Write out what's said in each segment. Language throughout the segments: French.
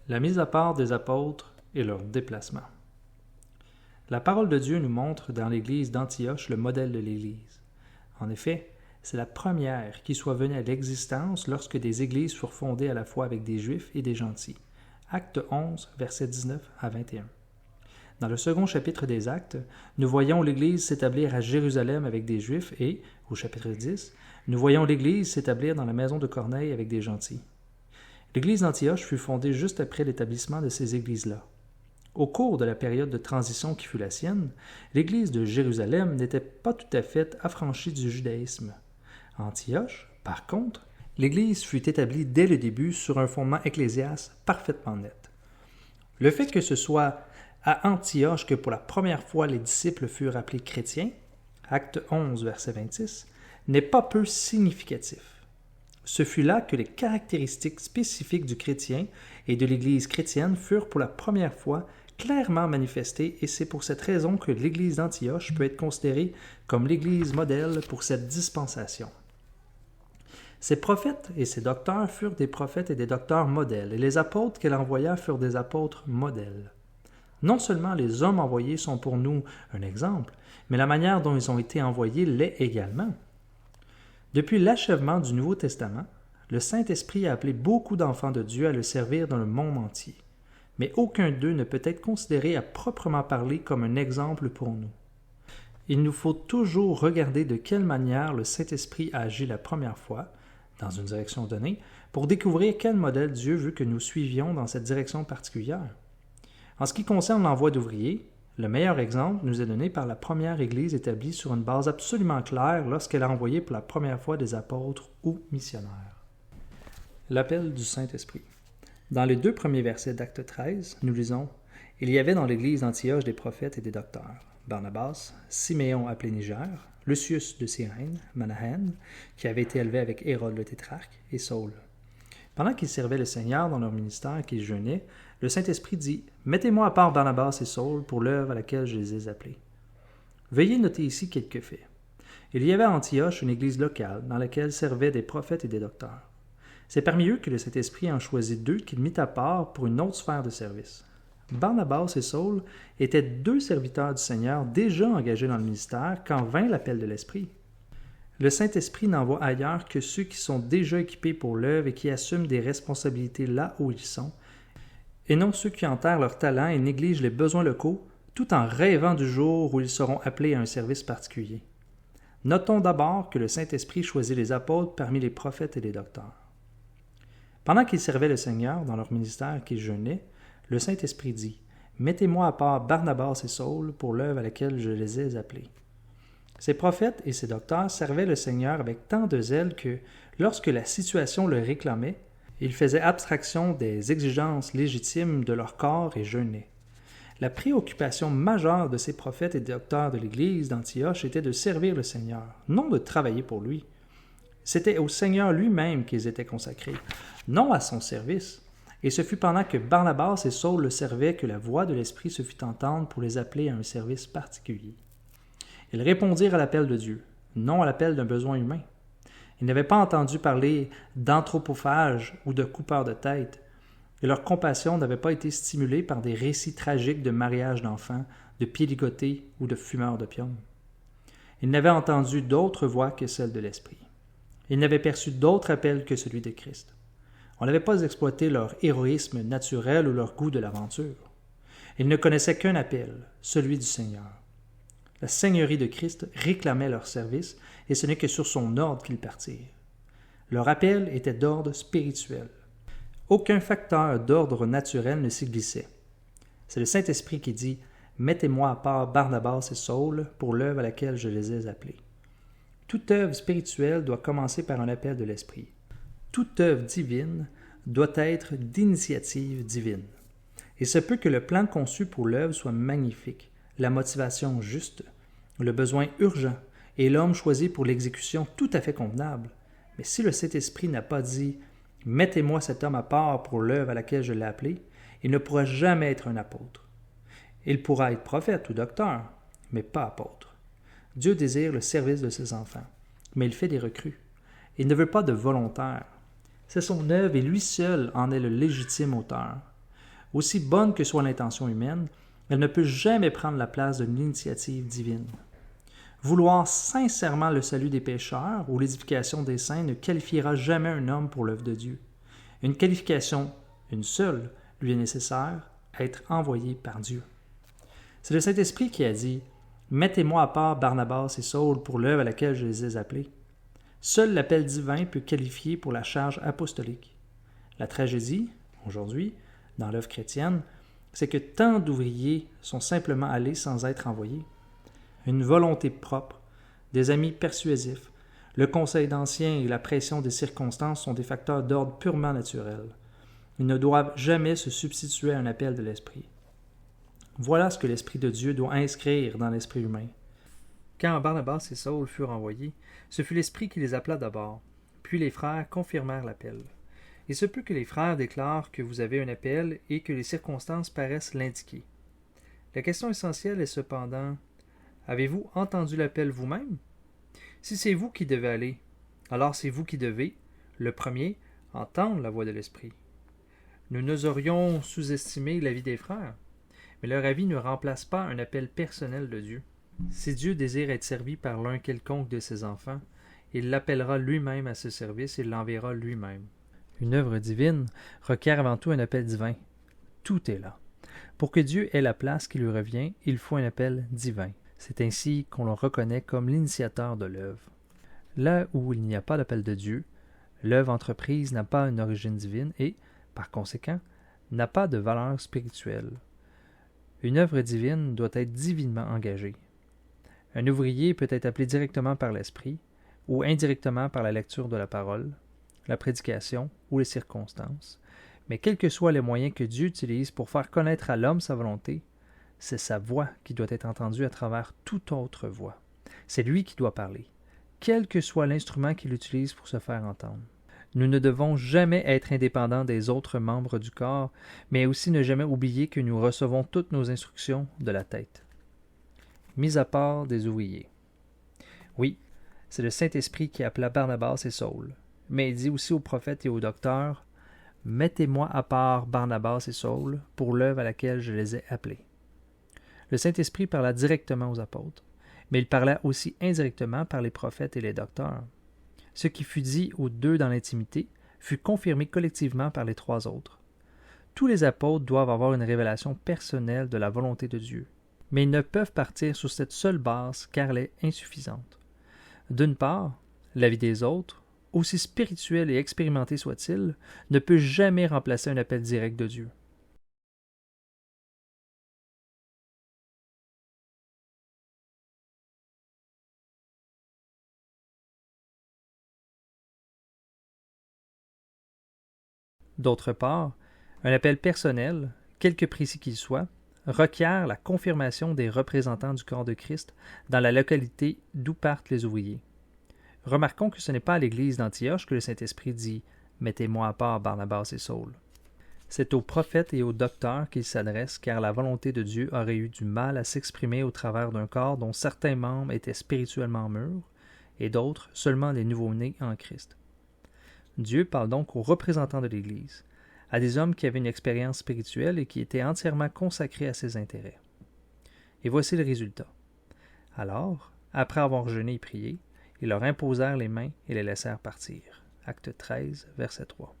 La mise à part des apôtres et leur déplacement. La parole de Dieu nous montre dans l'Église d'Antioche le modèle de l'Église. En effet, c'est la première qui soit venue à l'existence lorsque des églises furent fondées à la fois avec des Juifs et des gentils. Acte 11, versets 19 à 21. Dans le second chapitre des Actes, nous voyons l'Église s'établir à Jérusalem avec des Juifs et, au chapitre 10, nous voyons l'Église s'établir dans la maison de Corneille avec des gentils. L'Église d'Antioche fut fondée juste après l'établissement de ces églises-là. Au cours de la période de transition qui fut la sienne, l'Église de Jérusalem n'était pas tout à fait affranchie du judaïsme. À Antioche, par contre, l'Église fut établie dès le début sur un fondement ecclésiaste parfaitement net. Le fait que ce soit à Antioche que pour la première fois les disciples furent appelés chrétiens, Acte 11, verset 26, n'est pas peu significatif. Ce fut là que les caractéristiques spécifiques du chrétien et de l'Église chrétienne furent pour la première fois clairement manifestées, et c'est pour cette raison que l'Église d'Antioche peut être considérée comme l'Église modèle pour cette dispensation. Ces prophètes et ces docteurs furent des prophètes et des docteurs modèles, et les apôtres qu'elle envoya furent des apôtres modèles. Non seulement les hommes envoyés sont pour nous un exemple, mais la manière dont ils ont été envoyés l'est également. Depuis l'achèvement du Nouveau Testament, le Saint-Esprit a appelé beaucoup d'enfants de Dieu à le servir dans le monde entier, mais aucun d'eux ne peut être considéré à proprement parler comme un exemple pour nous. Il nous faut toujours regarder de quelle manière le Saint-Esprit a agi la première fois, dans une direction donnée, pour découvrir quel modèle Dieu veut que nous suivions dans cette direction particulière. En ce qui concerne l'envoi d'ouvriers, le meilleur exemple nous est donné par la première Église établie sur une base absolument claire lorsqu'elle a envoyé pour la première fois des apôtres ou missionnaires. L'appel du Saint-Esprit. Dans les 2 premiers versets d'Acte 13, nous lisons « Il y avait dans l'Église d'Antioche des prophètes et des docteurs, Barnabas, Siméon appelé Niger, Lucius de Cyrène, Manahen, qui avait été élevé avec Hérode le tétrarque, et Saul. Pendant qu'ils servaient le Seigneur dans leur ministère et qu'ils jeûnaient, le Saint-Esprit dit « Mettez-moi à part Barnabas et Saul pour l'œuvre à laquelle je les ai appelés. » Veuillez noter ici quelques faits. Il y avait à Antioche une église locale dans laquelle servaient des prophètes et des docteurs. C'est parmi eux que le Saint-Esprit en choisit 2 qu'il mit à part pour une autre sphère de service. Barnabas et Saul étaient 2 serviteurs du Seigneur déjà engagés dans le ministère quand vint l'appel de l'Esprit. Le Saint-Esprit n'envoie ailleurs que ceux qui sont déjà équipés pour l'œuvre et qui assument des responsabilités là où ils sont, et non ceux qui enterrent leur talent et négligent les besoins locaux, tout en rêvant du jour où ils seront appelés à un service particulier. Notons d'abord que le Saint-Esprit choisit les apôtres parmi les prophètes et les docteurs. Pendant qu'ils servaient le Seigneur dans leur ministère et qu'ils jeûnaient, le Saint-Esprit dit « Mettez-moi à part Barnabas et Saul pour l'œuvre à laquelle je les ai appelés. » Ces prophètes et ces docteurs servaient le Seigneur avec tant de zèle que, lorsque la situation le réclamait, ils faisaient abstraction des exigences légitimes de leur corps et jeûnaient. La préoccupation majeure de ces prophètes et docteurs de l'Église d'Antioche était de servir le Seigneur, non de travailler pour lui. C'était au Seigneur lui-même qu'ils étaient consacrés, non à son service. Et ce fut pendant que Barnabas et Saul le servaient que la voix de l'Esprit se fit entendre pour les appeler à un service particulier. Ils répondirent à l'appel de Dieu, non à l'appel d'un besoin humain. Ils n'avaient pas entendu parler d'anthropophage ou de coupeurs de tête, et leur compassion n'avait pas été stimulée par des récits tragiques de mariage d'enfants, de pieds ligotés ou de fumeurs d'opium. Ils n'avaient entendu d'autres voix que celle de l'Esprit. Ils n'avaient perçu d'autre appel que celui de Christ. On n'avait pas exploité leur héroïsme naturel ou leur goût de l'aventure. Ils ne connaissaient qu'un appel, celui du Seigneur. La Seigneurie de Christ réclamait leur service, et ce n'est que sur son ordre qu'ils partirent. Leur appel était d'ordre spirituel. Aucun facteur d'ordre naturel ne s'y glissait. C'est le Saint-Esprit qui dit « Mettez-moi à part Barnabas et Saul pour l'œuvre à laquelle je les ai appelés. » Toute œuvre spirituelle doit commencer par un appel de l'Esprit. Toute œuvre divine doit être d'initiative divine. Il se peut que le plan conçu pour l'œuvre soit magnifique, la motivation juste, le besoin urgent et l'homme choisi pour l'exécution tout à fait convenable. Mais si le Saint-Esprit n'a pas dit « Mettez-moi cet homme à part pour l'œuvre à laquelle je l'ai appelé », il ne pourra jamais être un apôtre. Il pourra être prophète ou docteur, mais pas apôtre. Dieu désire le service de ses enfants, mais il fait des recrues. Il ne veut pas de volontaires. C'est son œuvre et lui seul en est le légitime auteur. Aussi bonne que soit l'intention humaine, elle ne peut jamais prendre la place de l'initiative divine. Vouloir sincèrement le salut des pécheurs ou l'édification des saints ne qualifiera jamais un homme pour l'œuvre de Dieu. Une qualification, une seule, lui est nécessaire, être envoyé par Dieu. C'est le Saint-Esprit qui a dit « Mettez-moi à part Barnabas et Saul pour l'œuvre à laquelle je les ai appelés. » Seul l'appel divin peut qualifier pour la charge apostolique. La tragédie, aujourd'hui, dans l'œuvre chrétienne, c'est que tant d'ouvriers sont simplement allés sans être envoyés. Une volonté propre, des amis persuasifs, le conseil d'anciens et la pression des circonstances sont des facteurs d'ordre purement naturel. Ils ne doivent jamais se substituer à un appel de l'Esprit. Voilà ce que l'Esprit de Dieu doit inscrire dans l'esprit humain. Quand Barnabas et Saul furent envoyés, ce fut l'Esprit qui les appela d'abord, puis les frères confirmèrent l'appel. Il se peut que les frères déclarent que vous avez un appel et que les circonstances paraissent l'indiquer. La question essentielle est cependant, avez-vous entendu l'appel vous-même? Si c'est vous qui devez aller, alors c'est vous qui devez, le premier, entendre la voix de l'Esprit. Nous n'oserions sous-estimer l'avis des frères, mais leur avis ne remplace pas un appel personnel de Dieu. Si Dieu désire être servi par l'un quelconque de ses enfants, il l'appellera lui-même à ce service et l'enverra lui-même. Une œuvre divine requiert avant tout un appel divin. Tout est là. Pour que Dieu ait la place qui lui revient, il faut un appel divin. C'est ainsi qu'on le reconnaît comme l'initiateur de l'œuvre. Là où il n'y a pas d'appel de Dieu, l'œuvre entreprise n'a pas une origine divine et, par conséquent, n'a pas de valeur spirituelle. Une œuvre divine doit être divinement engagée. Un ouvrier peut être appelé directement par l'Esprit ou indirectement par la lecture de la parole, la prédication ou les circonstances, mais quels que soient les moyens que Dieu utilise pour faire connaître à l'homme sa volonté, c'est sa voix qui doit être entendue à travers toute autre voix. C'est lui qui doit parler, quel que soit l'instrument qu'il utilise pour se faire entendre. Nous ne devons jamais être indépendants des autres membres du corps, mais aussi ne jamais oublier que nous recevons toutes nos instructions de la tête. Mis à part des ouvriers. Oui, c'est le Saint-Esprit qui appela Barnabas et Saul, mais il dit aussi aux prophètes et aux docteurs « Mettez-moi à part Barnabas et Saul pour l'œuvre à laquelle je les ai appelés. » Le Saint-Esprit parla directement aux apôtres, mais il parla aussi indirectement par les prophètes et les docteurs. Ce qui fut dit aux deux dans l'intimité fut confirmé collectivement par les trois autres. Tous les apôtres doivent avoir une révélation personnelle de la volonté de Dieu, mais ils ne peuvent partir sur cette seule base car elle est insuffisante. D'une part, la vie des autres, aussi spirituel et expérimenté soit-il, ne peut jamais remplacer un appel direct de Dieu. D'autre part, un appel personnel, quelque précis qu'il soit, requiert la confirmation des représentants du corps de Christ dans la localité d'où partent les ouvriers. Remarquons que ce n'est pas à l'Église d'Antioche que le Saint-Esprit dit « Mettez-moi à part Barnabas et Saul ». C'est aux prophètes et aux docteurs qu'il s'adresse, car la volonté de Dieu aurait eu du mal à s'exprimer au travers d'un corps dont certains membres étaient spirituellement mûrs et d'autres seulement des nouveau-nés en Christ. Dieu parle donc aux représentants de l'Église, à des hommes qui avaient une expérience spirituelle et qui étaient entièrement consacrés à ses intérêts. Et voici le résultat. Alors, après avoir jeûné et prié, ils leur imposèrent les mains et les laissèrent partir. Acte 13, verset 3.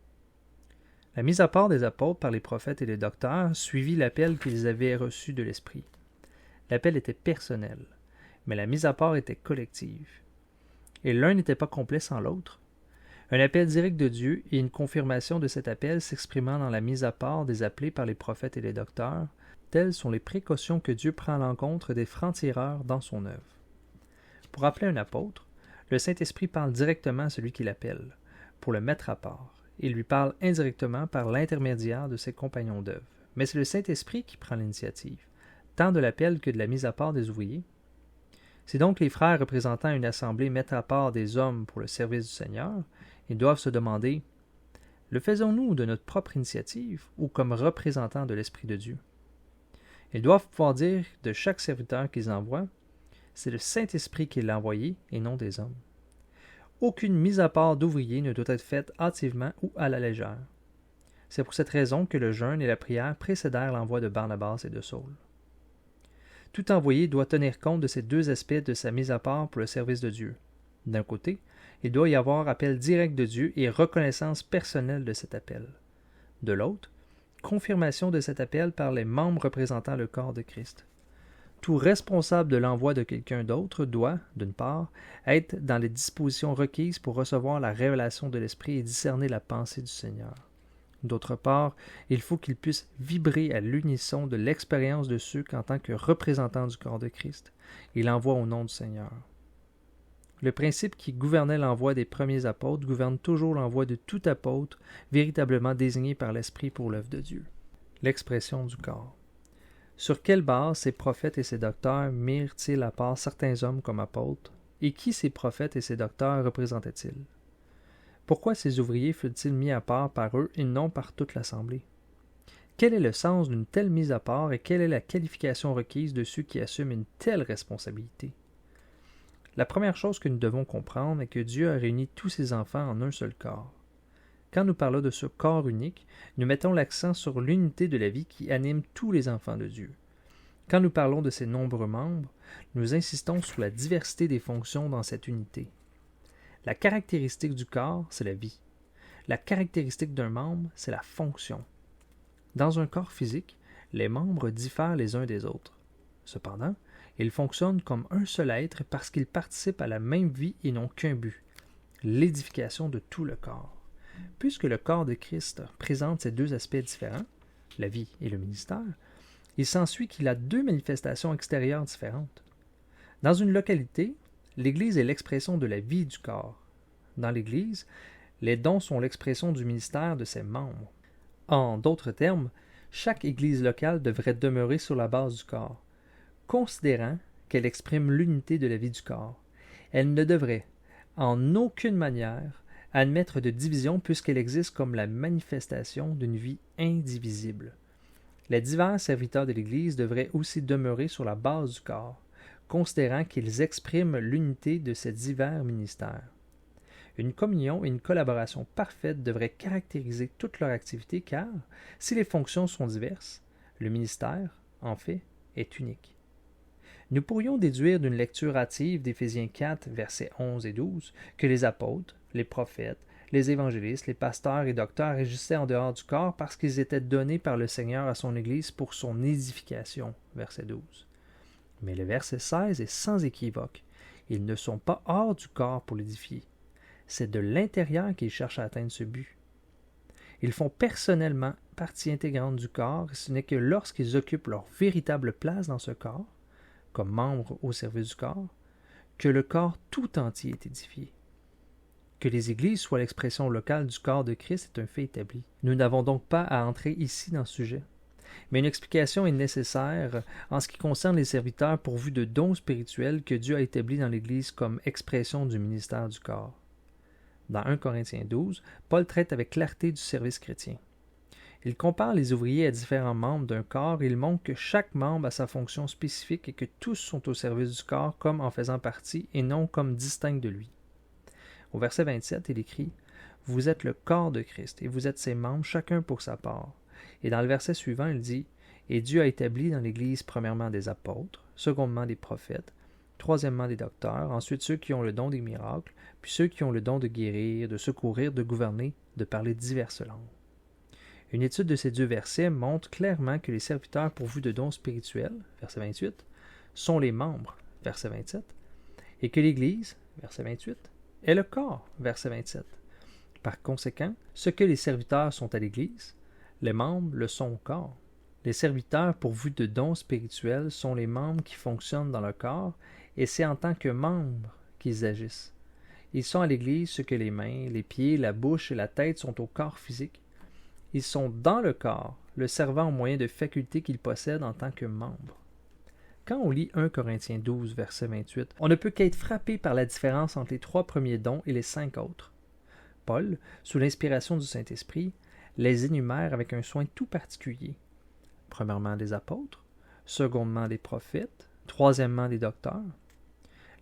La mise à part des apôtres par les prophètes et les docteurs suivit l'appel qu'ils avaient reçu de l'Esprit. L'appel était personnel, mais la mise à part était collective. Et l'un n'était pas complet sans l'autre. Un appel direct de Dieu et une confirmation de cet appel s'exprimant dans la mise à part des appelés par les prophètes et les docteurs, telles sont les précautions que Dieu prend à l'encontre des francs-tireurs dans son œuvre. Pour appeler un apôtre, le Saint-Esprit parle directement à celui qui l'appelle, pour le mettre à part. Il lui parle indirectement par l'intermédiaire de ses compagnons d'œuvre. Mais c'est le Saint-Esprit qui prend l'initiative, tant de l'appel que de la mise à part des ouvriers. Si donc les frères représentant une assemblée mettent à part des hommes pour le service du Seigneur, ils doivent se demander « Le faisons-nous de notre propre initiative ou comme représentants de l'Esprit de Dieu ?» Ils doivent pouvoir dire de chaque serviteur qu'ils envoient « C'est le Saint-Esprit qui l'a envoyé et non des hommes. » Aucune mise à part d'ouvriers ne doit être faite hâtivement ou à la légère. C'est pour cette raison que le jeûne et la prière précédèrent l'envoi de Barnabas et de Saul. Tout envoyé doit tenir compte de ces deux aspects de sa mise à part pour le service de Dieu. D'un côté, il doit y avoir appel direct de Dieu et reconnaissance personnelle de cet appel. De l'autre, confirmation de cet appel par les membres représentant le corps de Christ. Tout responsable de l'envoi de quelqu'un d'autre doit, d'une part, être dans les dispositions requises pour recevoir la révélation de l'Esprit et discerner la pensée du Seigneur. D'autre part, il faut qu'il puisse vibrer à l'unisson de l'expérience de ceux qu'en tant que représentant du corps de Christ, il envoie au nom du Seigneur. Le principe qui gouvernait l'envoi des premiers apôtres gouverne toujours l'envoi de tout apôtre véritablement désigné par l'Esprit pour l'œuvre de Dieu. L'expression du corps. Sur quelle base ces prophètes et ces docteurs mirent-ils à part certains hommes comme apôtres, et qui ces prophètes et ces docteurs représentaient-ils? Pourquoi ces ouvriers furent-ils mis à part par eux et non par toute l'Assemblée? Quel est le sens d'une telle mise à part et quelle est la qualification requise de ceux qui assument une telle responsabilité? La première chose que nous devons comprendre est que Dieu a réuni tous ses enfants en un seul corps. Quand nous parlons de ce corps unique, nous mettons l'accent sur l'unité de la vie qui anime tous les enfants de Dieu. Quand nous parlons de ses nombreux membres, nous insistons sur la diversité des fonctions dans cette unité. La caractéristique du corps, c'est la vie. La caractéristique d'un membre, c'est la fonction. Dans un corps physique, les membres diffèrent les uns des autres. Cependant, ils fonctionnent comme un seul être parce qu'ils participent à la même vie et n'ont qu'un but, l'édification de tout le corps. Puisque le corps de Christ présente ces deux aspects différents, la vie et le ministère, il s'ensuit qu'il a deux manifestations extérieures différentes. Dans une localité, l'Église est l'expression de la vie du corps. Dans l'Église, les dons sont l'expression du ministère de ses membres. En d'autres termes, chaque Église locale devrait demeurer sur la base du corps, considérant qu'elle exprime l'unité de la vie du corps. Elle ne devrait, en aucune manière, admettre de division puisqu'elle existe comme la manifestation d'une vie indivisible. Les divers serviteurs de l'Église devraient aussi demeurer sur la base du corps, considérant qu'ils expriment l'unité de ces divers ministères. Une communion et une collaboration parfaite devraient caractériser toute leur activité car, si les fonctions sont diverses, le ministère, en fait, est unique. Nous pourrions déduire d'une lecture hâtive d'Éphésiens 4, versets 11 et 12, que les apôtres, les prophètes, les évangélistes, les pasteurs et docteurs agissaient en dehors du corps parce qu'ils étaient donnés par le Seigneur à son Église pour son édification, verset 12. Mais le verset 16 est sans équivoque. Ils ne sont pas hors du corps pour l'édifier. C'est de l'intérieur qu'ils cherchent à atteindre ce but. Ils font personnellement partie intégrante du corps et ce n'est que lorsqu'ils occupent leur véritable place dans ce corps, comme membres au service du corps, que le corps tout entier est édifié. Que les églises soient l'expression locale du corps de Christ est un fait établi. Nous n'avons donc pas à entrer ici dans ce sujet. Mais une explication est nécessaire en ce qui concerne les serviteurs pourvus de dons spirituels que Dieu a établis dans l'Église comme expression du ministère du corps. Dans 1 Corinthiens 12, Paul traite avec clarté du service chrétien. Il compare les ouvriers à différents membres d'un corps et il montre que chaque membre a sa fonction spécifique et que tous sont au service du corps comme en faisant partie et non comme distincts de lui. Au verset 27, il écrit « Vous êtes le corps de Christ et vous êtes ses membres, chacun pour sa part. » Et dans le verset suivant, il dit « Et Dieu a établi dans l'Église premièrement des apôtres, secondement des prophètes, troisièmement des docteurs, ensuite ceux qui ont le don des miracles, puis ceux qui ont le don de guérir, de secourir, de gouverner, de parler diverses langues. » Une étude de ces deux versets montre clairement que les serviteurs pourvus de dons spirituels, verset 28, sont les membres, verset 27, et que l'Église, verset 28, est le corps, verset 27. Par conséquent, ce que les serviteurs sont à l'Église, les membres le sont au corps. Les serviteurs pourvus de dons spirituels sont les membres qui fonctionnent dans le corps, et c'est en tant que membres qu'ils agissent. Ils sont à l'Église ce que les mains, les pieds, la bouche et la tête sont au corps physique. Ils sont dans le corps, le servant au moyen de facultés qu'ils possèdent en tant que membres. Quand on lit 1 Corinthiens 12, verset 28, on ne peut qu'être frappé par la différence entre les 3 premiers dons et les 5 autres. Paul, sous l'inspiration du Saint-Esprit, les énumère avec un soin tout particulier. Premièrement des apôtres, secondement des prophètes, troisièmement des docteurs.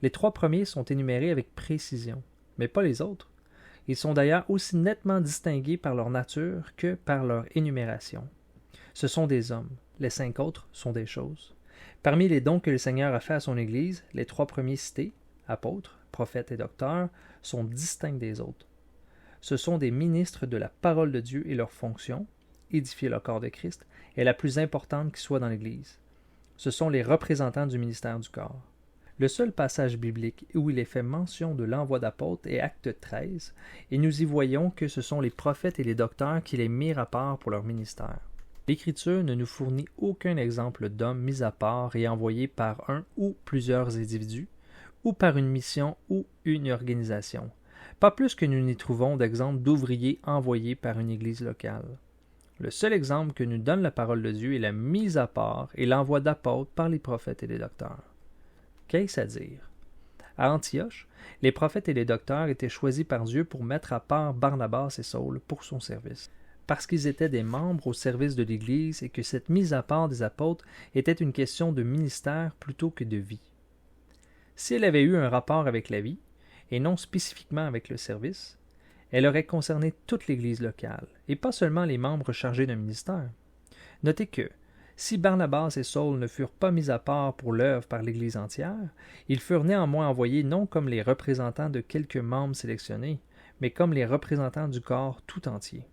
Les 3 premiers sont énumérés avec précision, mais pas les autres. Ils sont d'ailleurs aussi nettement distingués par leur nature que par leur énumération. Ce sont des hommes, les 5 autres sont des choses. Parmi les dons que le Seigneur a fait à son Église, les 3 premiers cités, apôtres, prophètes et docteurs, sont distincts des autres. Ce sont des ministres de la parole de Dieu et leur fonction, édifier le corps de Christ, est la plus importante qui soit dans l'Église. Ce sont les représentants du ministère du corps. Le seul passage biblique où il est fait mention de l'envoi d'apôtres est Acte 13, et nous y voyons que ce sont les prophètes et les docteurs qui les mirent à part pour leur ministère. L'Écriture ne nous fournit aucun exemple d'homme mis à part et envoyé par un ou plusieurs individus, ou par une mission ou une organisation, pas plus que nous n'y trouvons d'exemples d'ouvriers envoyés par une église locale. Le seul exemple que nous donne la parole de Dieu est la mise à part et l'envoi d'apôtres par les prophètes et les docteurs. Qu'est-ce à dire? À Antioche, les prophètes et les docteurs étaient choisis par Dieu pour mettre à part Barnabas et Saul pour son service, parce qu'ils étaient des membres au service de l'Église et que cette mise à part des apôtres était une question de ministère plutôt que de vie. Si elle avait eu un rapport avec la vie, et non spécifiquement avec le service, elle aurait concerné toute l'Église locale, et pas seulement les membres chargés d'un ministère. Notez que, si Barnabas et Saul ne furent pas mis à part pour l'œuvre par l'Église entière, ils furent néanmoins envoyés non comme les représentants de quelques membres sélectionnés, mais comme les représentants du corps tout entier.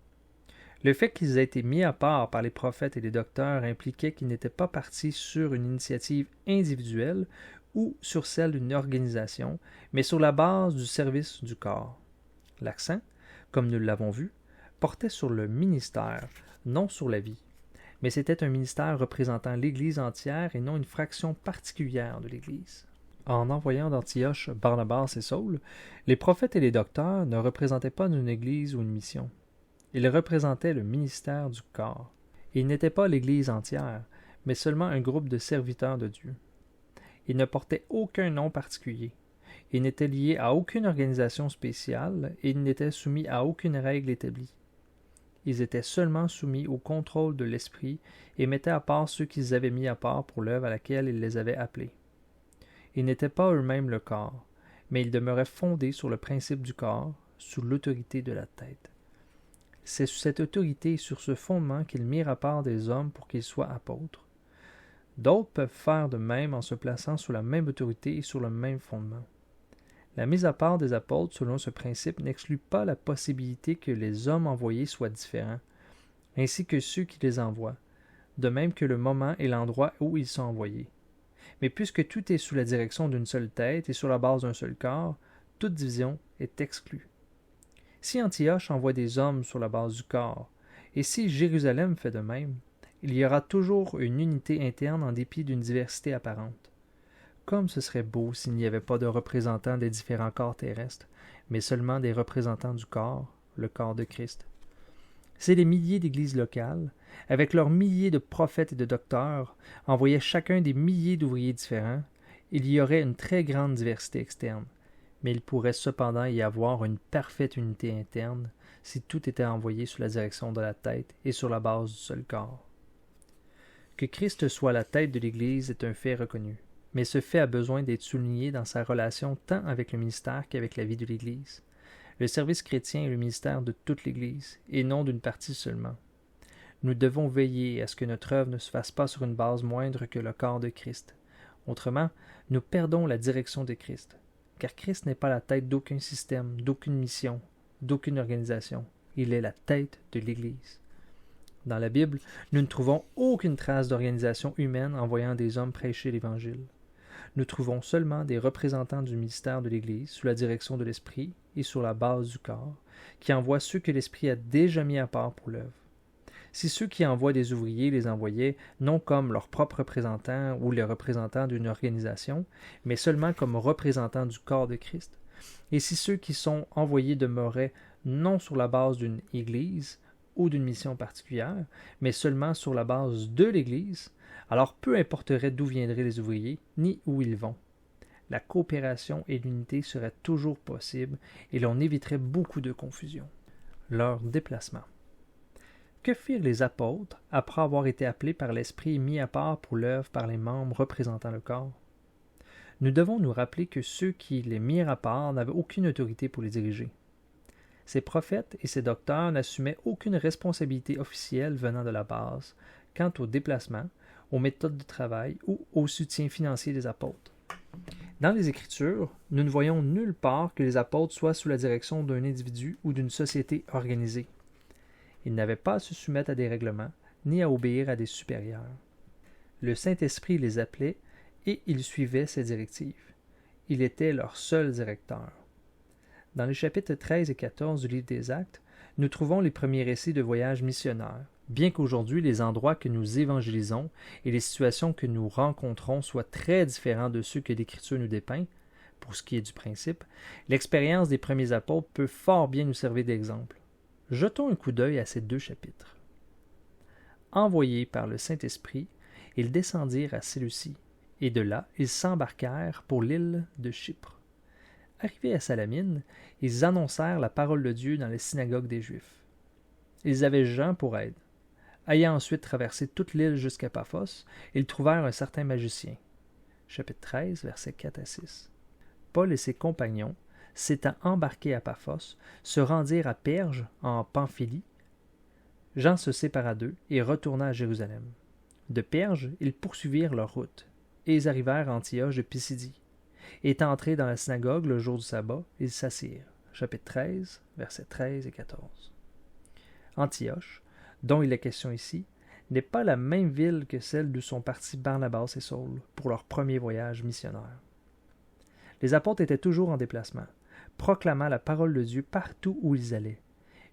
Le fait qu'ils aient été mis à part par les prophètes et les docteurs impliquait qu'ils n'étaient pas partis sur une initiative individuelle ou sur celle d'une organisation, mais sur la base du service du corps. L'accent, comme nous l'avons vu, portait sur le ministère, non sur la vie. Mais c'était un ministère représentant l'Église entière et non une fraction particulière de l'Église. En envoyant d'Antioche Barnabas et Saul, les prophètes et les docteurs ne représentaient pas une Église ou une mission. Ils représentaient le ministère du corps. Ils n'étaient pas l'Église entière, mais seulement un groupe de serviteurs de Dieu. Ils ne portaient aucun nom particulier. Ils n'étaient liés à aucune organisation spéciale et ils n'étaient soumis à aucune règle établie. Ils étaient seulement soumis au contrôle de l'Esprit et mettaient à part ceux qu'ils avaient mis à part pour l'œuvre à laquelle ils les avaient appelés. Ils n'étaient pas eux-mêmes le corps, mais ils demeuraient fondés sur le principe du corps, sous l'autorité de la tête. C'est sous cette autorité et sur ce fondement qu'ils mirent à part des hommes pour qu'ils soient apôtres. D'autres peuvent faire de même en se plaçant sous la même autorité et sur le même fondement. La mise à part des apôtres selon ce principe n'exclut pas la possibilité que les hommes envoyés soient différents, ainsi que ceux qui les envoient, de même que le moment et l'endroit où ils sont envoyés. Mais puisque tout est sous la direction d'une seule tête et sur la base d'un seul corps, toute division est exclue. Si Antioche envoie des hommes sur la base du corps, et si Jérusalem fait de même, il y aura toujours une unité interne en dépit d'une diversité apparente. Comme ce serait beau s'il n'y avait pas de représentants des différents corps terrestres, mais seulement des représentants du corps, le corps de Christ. Si les milliers d'églises locales, avec leurs milliers de prophètes et de docteurs, envoyaient chacun des milliers d'ouvriers différents, il y aurait une très grande diversité externe, mais il pourrait cependant y avoir une parfaite unité interne si tout était envoyé sous la direction de la tête et sur la base du seul corps. Que Christ soit la tête de l'Église est un fait reconnu, mais ce fait a besoin d'être souligné dans sa relation tant avec le ministère qu'avec la vie de l'Église. Le service chrétien est le ministère de toute l'Église, et non d'une partie seulement. Nous devons veiller à ce que notre œuvre ne se fasse pas sur une base moindre que le corps de Christ. Autrement, nous perdons la direction de Christ, car Christ n'est pas la tête d'aucun système, d'aucune mission, d'aucune organisation. Il est la tête de l'Église. Dans la Bible, nous ne trouvons aucune trace d'organisation humaine envoyant des hommes prêcher l'Évangile. Nous trouvons seulement des représentants du ministère de l'Église sous la direction de l'Esprit et sur la base du corps, qui envoient ceux que l'Esprit a déjà mis à part pour l'œuvre. Si ceux qui envoient des ouvriers les envoyaient non comme leurs propres représentants ou les représentants d'une organisation, mais seulement comme représentants du corps de Christ, et si ceux qui sont envoyés demeuraient non sur la base d'une Église ou d'une mission particulière, mais seulement sur la base de l'Église, alors peu importerait d'où viendraient les ouvriers, ni où ils vont. La coopération et l'unité seraient toujours possibles et l'on éviterait beaucoup de confusion. Leur déplacement. Que firent les apôtres après avoir été appelés par l'Esprit et mis à part pour l'œuvre par les membres représentant le corps? Nous devons nous rappeler que ceux qui les mirent à part n'avaient aucune autorité pour les diriger. Ces prophètes et ces docteurs n'assumaient aucune responsabilité officielle venant de la base quant au déplacement, aux méthodes de travail ou au soutien financier des apôtres. Dans les Écritures, nous ne voyons nulle part que les apôtres soient sous la direction d'un individu ou d'une société organisée. Ils n'avaient pas à se soumettre à des règlements, ni à obéir à des supérieurs. Le Saint-Esprit les appelait et ils suivaient ses directives. Il était leur seul directeur. Dans les chapitres 13 et 14 du livre des Actes, nous trouvons les premiers récits de voyages missionnaires, bien qu'aujourd'hui les endroits que nous évangélisons et les situations que nous rencontrons soient très différents de ceux que l'Écriture nous dépeint. Pour ce qui est du principe, l'expérience des premiers apôtres peut fort bien nous servir d'exemple. Jetons un coup d'œil à ces 2 chapitres. Envoyés par le Saint-Esprit, ils descendirent à Séleucie, et de là ils s'embarquèrent pour l'île de Chypre. Arrivés à Salamine, ils annoncèrent la parole de Dieu dans les synagogues des Juifs. Ils avaient Jean pour aide. Ayant ensuite traversé toute l'île jusqu'à Paphos, ils trouvèrent un certain magicien. Chapitre 13, versets 4 à 6. Paul et ses compagnons, s'étant embarqués à Paphos, se rendirent à Perge, en Pamphylie. Jean se sépara d'eux et retourna à Jérusalem. De Perge, ils poursuivirent leur route, et ils arrivèrent à Antioche de Pisidie. Étant entrés dans la synagogue le jour du sabbat, ils s'assirent. Chapitre 13, versets 13 et 14. Antioche, dont il est question ici, n'est pas la même ville que celle d'où sont partis Barnabas et Saul pour leur premier voyage missionnaire. Les apôtres étaient toujours en déplacement, proclamant la parole de Dieu partout où ils allaient,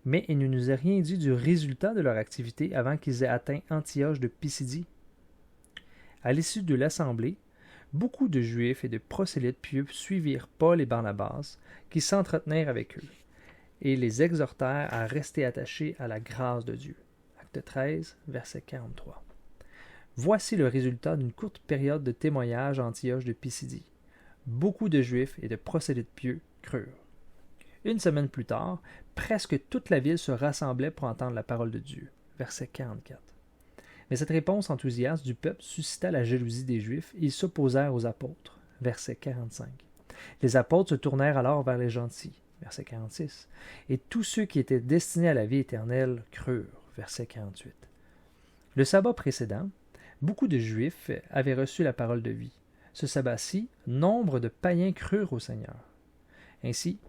mais il ne nous est rien dit du résultat de leur activité avant qu'ils aient atteint Antioche de Pisidie. À l'issue de l'assemblée, beaucoup de Juifs et de prosélytes pieux suivirent Paul et Barnabas, qui s'entretinrent avec eux, et les exhortèrent à rester attachés à la grâce de Dieu. Acte 13, verset 43. Voici le résultat d'une courte période de témoignage à Antioche de Pisidie. Beaucoup de Juifs et de prosélytes pieux crurent. Une semaine plus tard, presque toute la ville se rassemblait pour entendre la parole de Dieu. Verset 44. Mais cette réponse enthousiaste du peuple suscita la jalousie des Juifs et ils s'opposèrent aux apôtres. Verset 45. Les apôtres se tournèrent alors vers les gentils. Verset 46. Et tous ceux qui étaient destinés à la vie éternelle crurent. Verset 48. Le sabbat précédent, beaucoup de Juifs avaient reçu la parole de vie. Ce sabbat-ci, nombre de païens crurent au Seigneur. Ainsi,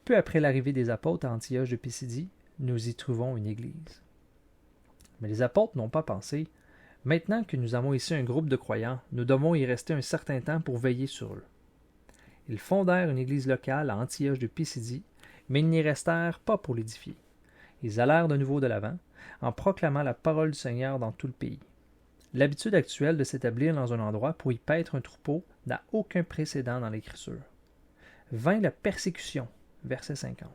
peu après l'arrivée des apôtres à Antioche de Pisidie, nous y trouvons une église. Mais les apôtres n'ont pas pensé « Maintenant que nous avons ici un groupe de croyants, nous devons y rester un certain temps pour veiller sur eux. » Ils fondèrent une église locale à Antioche de Pisidie, mais ils n'y restèrent pas pour l'édifier. Ils allèrent de nouveau de l'avant, en proclamant la parole du Seigneur dans tout le pays. L'habitude actuelle de s'établir dans un endroit pour y paître un troupeau n'a aucun précédent dans l'Écriture. Vint la persécution, verset 50.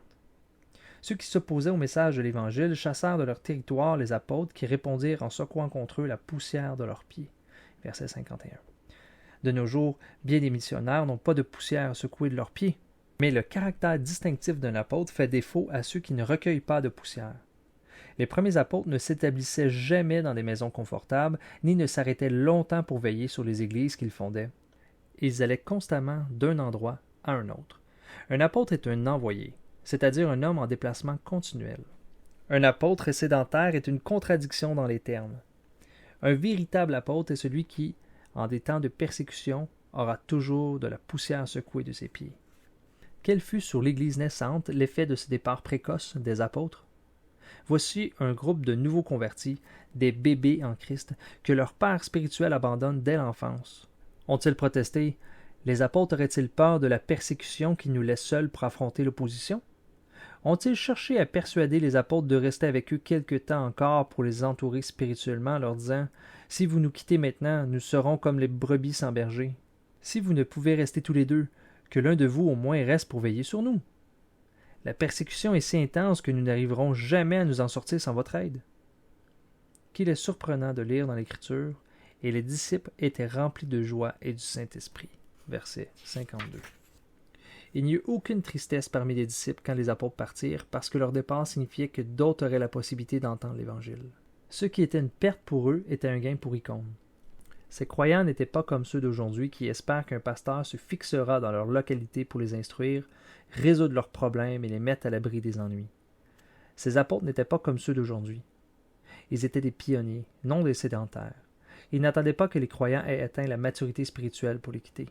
Ceux qui s'opposaient au message de l'Évangile chassèrent de leur territoire les apôtres qui répondirent en secouant contre eux la poussière de leurs pieds. Verset 51. De nos jours, bien des missionnaires n'ont pas de poussière à secouer de leurs pieds, mais le caractère distinctif d'un apôtre fait défaut à ceux qui ne recueillent pas de poussière. Les premiers apôtres ne s'établissaient jamais dans des maisons confortables, ni ne s'arrêtaient longtemps pour veiller sur les églises qu'ils fondaient. Ils allaient constamment d'un endroit à un autre. Un apôtre est un envoyé, c'est-à-dire un homme en déplacement continuel. Un apôtre sédentaire est une contradiction dans les termes. Un véritable apôtre est celui qui, en des temps de persécution, aura toujours de la poussière secouée de ses pieds. Quel fut sur l'Église naissante l'effet de ce départ précoce des apôtres? Voici un groupe de nouveaux convertis, des bébés en Christ, que leur père spirituel abandonne dès l'enfance. Ont-ils protesté? Les apôtres auraient-ils peur de la persécution qui nous laisse seuls pour affronter l'opposition? Ont-ils cherché à persuader les apôtres de rester avec eux quelque temps encore pour les entourer spirituellement, leur disant « Si vous nous quittez maintenant, nous serons comme les brebis sans berger. Si vous ne pouvez rester tous les deux, que l'un de vous au moins reste pour veiller sur nous. La persécution est si intense que nous n'arriverons jamais à nous en sortir sans votre aide. » Qu'il est surprenant de lire dans l'Écriture « Et les disciples étaient remplis de joie et du Saint-Esprit. » Verset 52. Il n'y eut aucune tristesse parmi les disciples quand les apôtres partirent, parce que leur départ signifiait que d'autres auraient la possibilité d'entendre l'Évangile. Ce qui était une perte pour eux était un gain pour Icône. Ces croyants n'étaient pas comme ceux d'aujourd'hui qui espèrent qu'un pasteur se fixera dans leur localité pour les instruire, résoudre leurs problèmes et les mettre à l'abri des ennuis. Ces apôtres n'étaient pas comme ceux d'aujourd'hui. Ils étaient des pionniers, non des sédentaires. Ils n'attendaient pas que les croyants aient atteint la maturité spirituelle pour les quitter.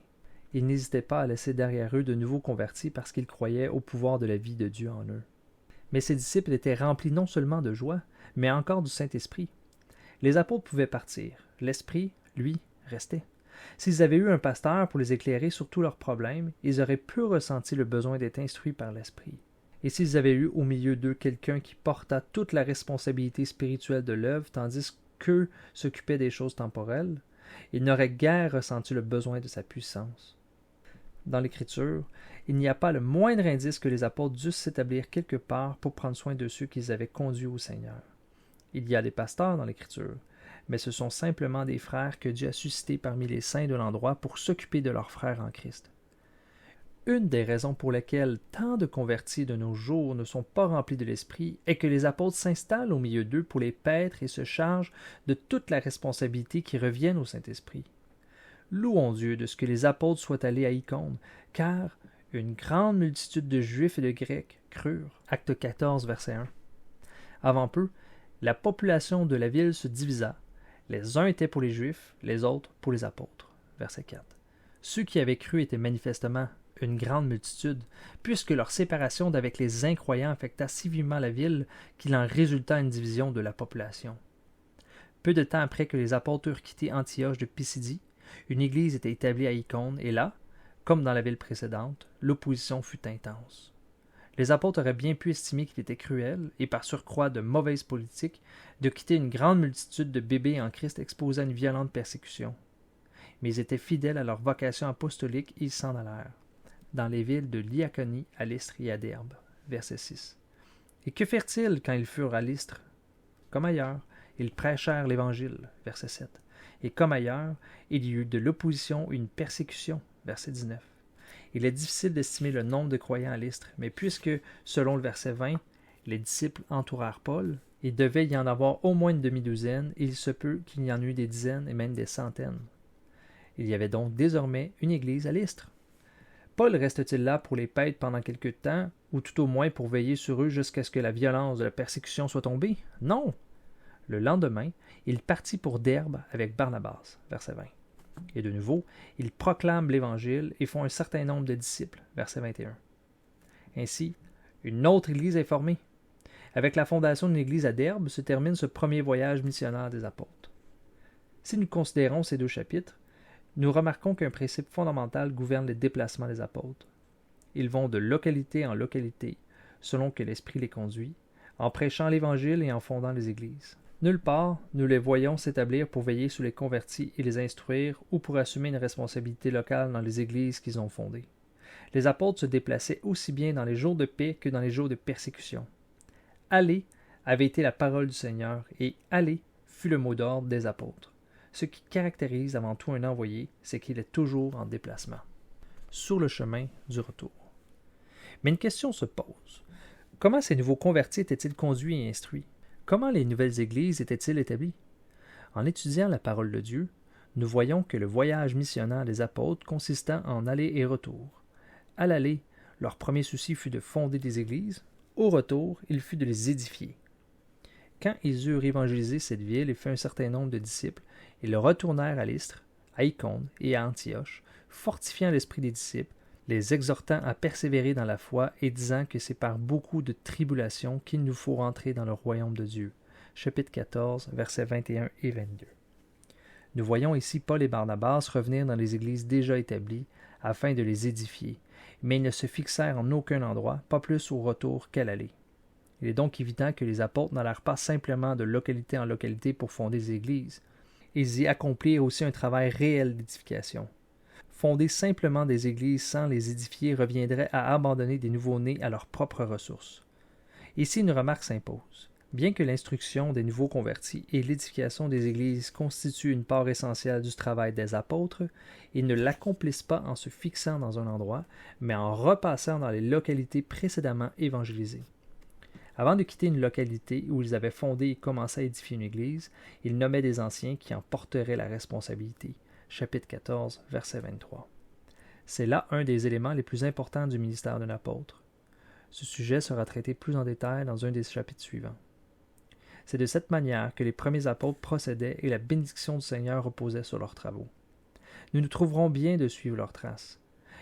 Ils n'hésitaient pas à laisser derrière eux de nouveaux convertis parce qu'ils croyaient au pouvoir de la vie de Dieu en eux. Mais ces disciples étaient remplis non seulement de joie, mais encore du Saint-Esprit. Les apôtres pouvaient partir. L'Esprit, lui, restait. S'ils avaient eu un pasteur pour les éclairer sur tous leurs problèmes, ils auraient peu ressenti le besoin d'être instruits par l'Esprit. Et s'ils avaient eu au milieu d'eux quelqu'un qui porta toute la responsabilité spirituelle de l'œuvre, tandis qu'eux s'occupaient des choses temporelles, ils n'auraient guère ressenti le besoin de sa puissance. Dans l'Écriture, il n'y a pas le moindre indice que les apôtres dussent s'établir quelque part pour prendre soin de ceux qu'ils avaient conduits au Seigneur. Il y a des pasteurs dans l'Écriture, mais ce sont simplement des frères que Dieu a suscités parmi les saints de l'endroit pour s'occuper de leurs frères en Christ. Une des raisons pour lesquelles tant de convertis de nos jours ne sont pas remplis de l'Esprit est que les apôtres s'installent au milieu d'eux pour les paître et se chargent de toute la responsabilité qui revient au Saint-Esprit. Louons Dieu de ce que les apôtres soient allés à Icône, car une grande multitude de Juifs et de Grecs crurent. Acte 14, verset 1. Avant peu, la population de la ville se divisa. Les uns étaient pour les Juifs, les autres pour les apôtres. Verset 4. Ceux qui avaient cru étaient manifestement une grande multitude, puisque leur séparation d'avec les incroyants affecta si vivement la ville qu'il en résulta une division de la population. Peu de temps après que les apôtres eurent quitté Antioche de Pisidie, une église était établie à Icône, et là, comme dans la ville précédente, l'opposition fut intense. Les apôtres auraient bien pu estimer qu'il était cruel, et par surcroît de mauvaise politique, de quitter une grande multitude de bébés en Christ exposés à une violente persécution. Mais ils étaient fidèles à leur vocation apostolique et ils s'en allèrent, dans les villes de Lyaconie, à Lystre et à Derbe. Verset 6. Et que firent-ils quand ils furent à Lystre? Comme ailleurs, ils prêchèrent l'Évangile. Verset 7. Et comme ailleurs, il y eut de l'opposition et une persécution. Verset 19. Il est difficile d'estimer le nombre de croyants à Lystre, mais puisque, selon le verset 20, les disciples entourèrent Paul, il devait y en avoir au moins une demi-douzaine, et il se peut qu'il y en eût des dizaines et même des centaines. Il y avait donc désormais une église à Lystre. Paul reste-t-il là pour les paître pendant quelque temps, ou tout au moins pour veiller sur eux jusqu'à ce que la violence de la persécution soit tombée? Non! Le lendemain, il partit pour Derbe avec Barnabas, verset 20. Et de nouveau, ils proclament l'Évangile et font un certain nombre de disciples, verset 21. Ainsi, une autre église est formée. Avec la fondation d'une église à Derbe se termine ce premier voyage missionnaire des apôtres. Si nous considérons ces deux chapitres, nous remarquons qu'un principe fondamental gouverne les déplacements des apôtres. Ils vont de localité en localité, selon que l'Esprit les conduit, en prêchant l'Évangile et en fondant les églises. Nulle part, nous les voyons s'établir pour veiller sur les convertis et les instruire ou pour assumer une responsabilité locale dans les églises qu'ils ont fondées. Les apôtres se déplaçaient aussi bien dans les jours de paix que dans les jours de persécution. « Aller » avait été la parole du Seigneur et « aller » fut le mot d'ordre des apôtres. Ce qui caractérise avant tout un envoyé, c'est qu'il est toujours en déplacement, sur le chemin du retour. Mais une question se pose. Comment ces nouveaux convertis étaient-ils conduits et instruits? Comment les nouvelles églises étaient-ils établies? En étudiant la parole de Dieu, nous voyons que le voyage missionnaire des apôtres consistait en aller et retour. À l'aller, leur premier souci fut de fonder des églises. Au retour, il fut de les édifier. Quand ils eurent évangélisé cette ville et fait un certain nombre de disciples, ils retournèrent à Lystre, à Icône et à Antioche, fortifiant l'esprit des disciples, les exhortant à persévérer dans la foi et disant que c'est par beaucoup de tribulations qu'il nous faut rentrer dans le royaume de Dieu. Chapitre 14, versets 21 et 22. Nous voyons ici Paul et Barnabas revenir dans les églises déjà établies afin de les édifier, mais ils ne se fixèrent en aucun endroit, pas plus au retour qu'à l'aller. Il est donc évident que les apôtres n'allèrent pas simplement de localité en localité pour fonder des églises. Ils y accomplirent aussi un travail réel d'édification. Fonder simplement des églises sans les édifier reviendrait à abandonner des nouveaux-nés à leurs propres ressources. Ici, une remarque s'impose. Bien que l'instruction des nouveaux convertis et l'édification des églises constituent une part essentielle du travail des apôtres, ils ne l'accomplissent pas en se fixant dans un endroit, mais en repassant dans les localités précédemment évangélisées. Avant de quitter une localité où ils avaient fondé et commencé à édifier une église, ils nommaient des anciens qui en porteraient la responsabilité. Chapitre 14, verset 23. C'est là un des éléments les plus importants du ministère d'un apôtre. Ce sujet sera traité plus en détail dans un des chapitres suivants. C'est de cette manière que les premiers apôtres procédaient et la bénédiction du Seigneur reposait sur leurs travaux. Nous nous trouverons bien de suivre leurs traces.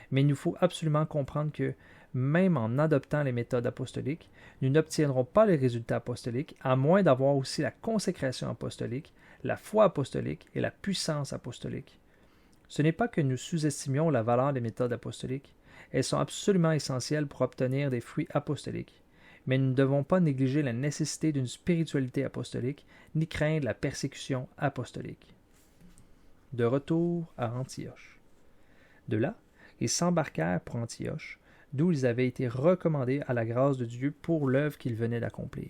Mais il nous faut absolument comprendre que, même en adoptant les méthodes apostoliques, nous n'obtiendrons pas les résultats apostoliques à moins d'avoir aussi la consécration apostolique, la foi apostolique et la puissance apostolique. Ce n'est pas que nous sous-estimions la valeur des méthodes apostoliques. Elles sont absolument essentielles pour obtenir des fruits apostoliques. Mais nous ne devons pas négliger la nécessité d'une spiritualité apostolique, ni craindre la persécution apostolique. De retour à Antioche. De là, ils s'embarquèrent pour Antioche, d'où ils avaient été recommandés à la grâce de Dieu pour l'œuvre qu'ils venaient d'accomplir.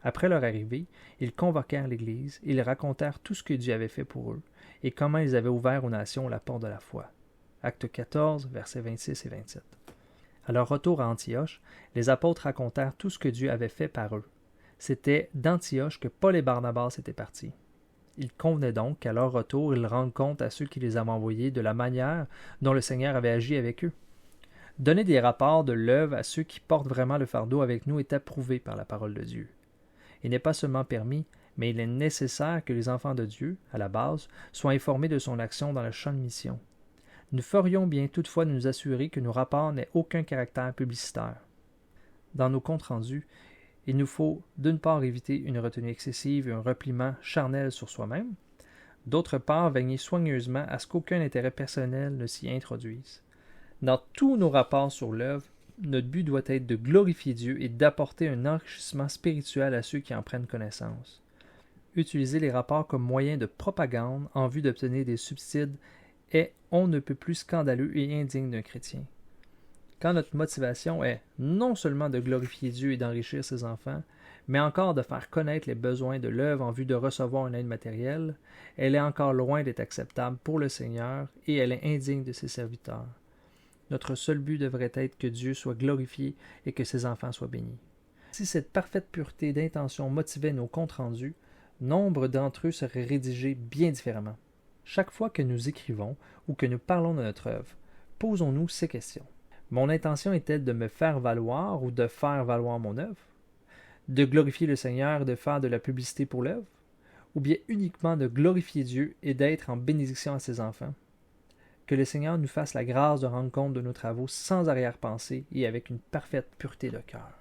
Après leur arrivée, ils convoquèrent l'Église et ils racontèrent tout ce que Dieu avait fait pour eux et comment ils avaient ouvert aux nations la porte de la foi. Acte 14, versets 26 et 27. À leur retour à Antioche, les apôtres racontèrent tout ce que Dieu avait fait par eux. C'était d'Antioche que Paul et Barnabas étaient partis. Il convenait donc qu'à leur retour, ils rendent compte à ceux qui les avaient envoyés de la manière dont le Seigneur avait agi avec eux. Donner des rapports de l'œuvre à ceux qui portent vraiment le fardeau avec nous est approuvé par la parole de Dieu. Il n'est pas seulement permis, mais il est nécessaire que les enfants de Dieu, à la base, soient informés de son action dans le champ de mission. Nous ferions bien toutefois de nous assurer que nos rapports n'aient aucun caractère publicitaire. Dans nos comptes rendus, il nous faut d'une part éviter une retenue excessive et un repliement charnel sur soi-même, d'autre part veiller soigneusement à ce qu'aucun intérêt personnel ne s'y introduise. Dans tous nos rapports sur l'œuvre, notre but doit être de glorifier Dieu et d'apporter un enrichissement spirituel à ceux qui en prennent connaissance. Utiliser les rapports comme moyen de propagande en vue d'obtenir des subsides est on ne peut plus scandaleux et indigne d'un chrétien. Quand notre motivation est non seulement de glorifier Dieu et d'enrichir ses enfants, mais encore de faire connaître les besoins de l'œuvre en vue de recevoir une aide matérielle, elle est encore loin d'être acceptable pour le Seigneur et elle est indigne de ses serviteurs. Notre seul but devrait être que Dieu soit glorifié et que ses enfants soient bénis. Si cette parfaite pureté d'intention motivait nos comptes rendus, nombre d'entre eux seraient rédigés bien différemment. Chaque fois que nous écrivons ou que nous parlons de notre œuvre, posons-nous ces questions. Mon intention est-elle de me faire valoir ou de faire valoir mon œuvre? De glorifier le Seigneur et de faire de la publicité pour l'œuvre? Ou bien uniquement de glorifier Dieu et d'être en bénédiction à ses enfants? Que le Seigneur nous fasse la grâce de rendre compte de nos travaux sans arrière-pensée et avec une parfaite pureté de cœur.